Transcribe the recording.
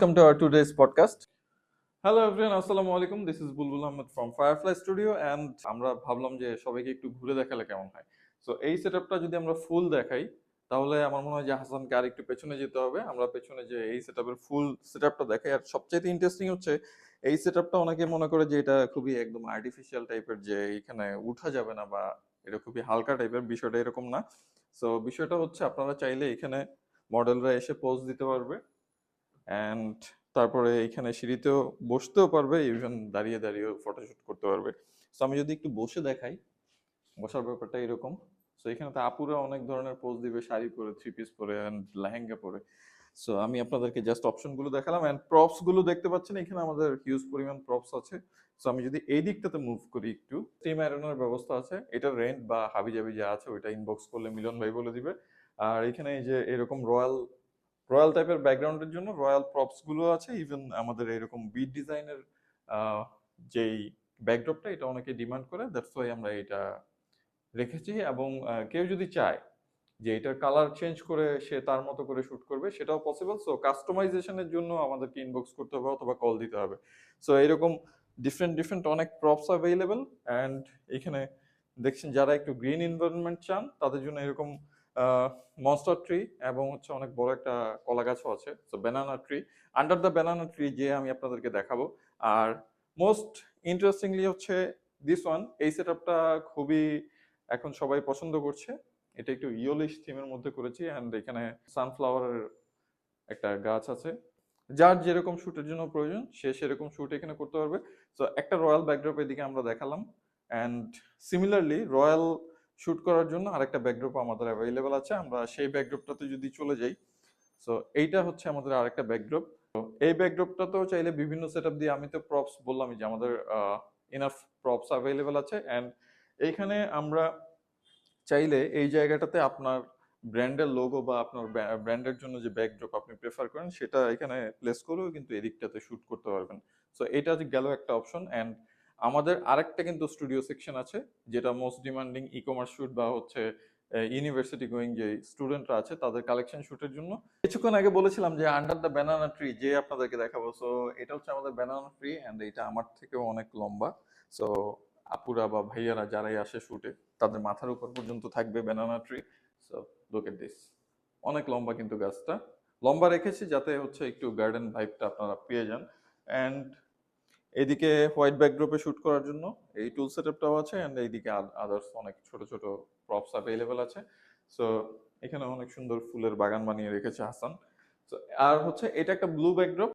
welcome to our today's podcast. Hello everyone, আসসালামু আলাইকুম. This is Bulbul Ahmed from Firefly Studio and আমরা ভাবলাম যে সবাইকে একটু ঘুরে দেখালে কেমন হয়. সো এই সেটআপটা যদি আমরা ফুল দেখাই তাহলে আমার মনে হয় যে হাসানকে আর একটু পেছনে যেতে হবে. আমরা পেছনে যে এই সেটআপের ফুল সেটআপটা দেখাই. আর সবচেয়ে ইন্টারেস্টিং হচ্ছে এই সেটআপটা অনেকে মনে করে যে এটা খুবই একদম আর্টিফিশিয়াল টাইপের, যে এখানে উঠা যাবে না বা এটা খুবই হালকা টাইপের. বিষয়টা এরকম না. সো বিষয়টা হচ্ছে আপনারা চাইলে এখানে মডেলরা এসে পোজ দিতে পারবে অ্যান্ড তারপরে এখানে সিঁড়িতেও বসতেও পারবে, ইভেন দাঁড়িয়ে দাঁড়িয়েও ফটোশুট করতে পারবে. সো আমি যদি একটু বসে দেখাই, বসার ব্যাপারটা এরকম. সো এখানে তো আপুরা অনেক ধরনের পোজ দিবে, শাড়ি পরে, থ্রি পিস পরে অ্যান্ড লেহেঙ্গা পরে. সো আমি আপনাদেরকে জাস্ট অপশনগুলো দেখালাম অ্যান্ড প্রপস গুলো দেখতে পাচ্ছেন এখানে আমাদের হিউজ পরিমাণ প্রপস আছে. সো আমি যদি এই দিকটাতে মুভ করি একটু, স্টিম আয়রনের ব্যবস্থা আছে. এটা রেন্ট বা হাবিজাবি যা আছে ওইটা ইনবক্স করলে মিলন ভাই বলে দিবে. আর এখানে এই যে এরকম রয়্যাল রয়্যাল টাইপের ব্যাকগ্রাউন্ডের জন্য রয়্যাল প্রপস গুলো আছে. ইভেন আমাদের এরকম বিট ডিজাইনের যেই ব্যাকড্রপটা, এটা অনেকে ডিমান্ড করে, দ্যাটস ওয়াই আমরা এটা রেখেছি. এবং কেউ যদি চায় যে এটার কালার চেঞ্জ করে সে তার মতো করে শুট করবে, সেটাও পসিবল. সো কাস্টমাইজেশনের জন্য আমাদেরকে ইনবক্স করতে হবে অথবা কল দিতে হবে. সো এরকম ডিফারেন্ট ডিফারেন্ট অনেক প্রপস অ্যাভেলেবেল. অ্যান্ড এখানে দেখছেন যারা একটু গ্রিন এনভায়রনমেন্ট চান তাদের জন্য এরকম মনস্টার ট্রি এবং হচ্ছে অনেক বড় একটা কলা গাছও আছে. So banana tree, under the banana tree যে আমি আপনাদেরকে দেখাবো. আর মোস্ট ইন্টারেস্টিংলি হচ্ছে দিস ওয়ান, এই সেটআপটা খুবই এখন সবাই পছন্দ করছে. এটা একটু ইয়োলিশ থিমের মধ্যে করেছি অ্যান্ড এখানে সানফ্লাওয়ারের একটা গাছ আছে. যার যেরকম শুটের জন্য প্রয়োজন সে সেরকম শুট এখানে করতে পারবে. তো একটা রয়্যাল ব্যাকড্রপ এদিকে আমরা দেখালাম অ্যান্ড সিমিলারলি রয়্যাল শুট করার জন্য আরেকটা ব্যাকড্রপ আমাদের অ্যাভেলেবেল আছে. আমরা সেই ব্যাকড্রপটাতে যদি চলে যাই, সো এইটা হচ্ছে আমাদের আরেকটা ব্যাকড্রপ. তো এই ব্যাকড্রপটাতেও চাইলে বিভিন্ন সেটআপ দিয়ে, আমি তো প্রপস বললামই যে আমাদের ইনাফ প্রপস অ্যাভেলেবেল আছে. অ্যান্ড এইখানে আমরা চাইলে এই জায়গাটাতে আপনার ব্র্যান্ডের লোগো বা আপনার ব্র্যান্ডের জন্য যে ব্যাকড্রপ আপনি প্রেফার করেন সেটা এখানে প্লেস করেও কিন্তু এদিকটাতে শুট করতে পারবেন. সো এটা গেল একটা অপশন. অ্যান্ড আমাদের আরেকটা কিন্তু স্টুডিও সেকশন আছে, যেটা most demanding e commerce shoot বা হচ্ছে ইউনিভার্সিটি গোয়িং যে স্টুডেন্টরা আছে তাদের কালেকশন শুটের জন্য. কিছুক্ষণ আগে বলেছিলাম যে আন্ডার দ্য ব্যানানা ট্রি যে আপনাদেরকে দেখাবো. সো এটা হচ্ছে আমাদের ব্যানানা ট্রি অ্যান্ড এটা আমার থেকেও অনেক লম্বা. সো আপুরা বা ভাইয়ারা যারাই আসে শুটে তাদের মাথার উপর পর্যন্ত থাকবে banana tree. So look at this, অনেক লম্বা কিন্তু গাছটা. লম্বা রেখেছি যাতে হচ্ছে একটু গার্ডেন ভাইবটা আপনারা পেয়ে যান. অ্যান্ড এদিকে হোয়াইট ব্যাকড্রপে শুট করার জন্য এই টুল সেটআপটাও আছে. অ্যান্ড এইদিকে আদার্স অনেক ছোট ছোট প্রপস অ্যাভেলেবেল আছে. সো এখানে অনেক সুন্দর ফুলের বাগান বানিয়ে রেখেছে হাসান. আর হচ্ছে এটা একটা ব্লু ব্যাকড্রপ.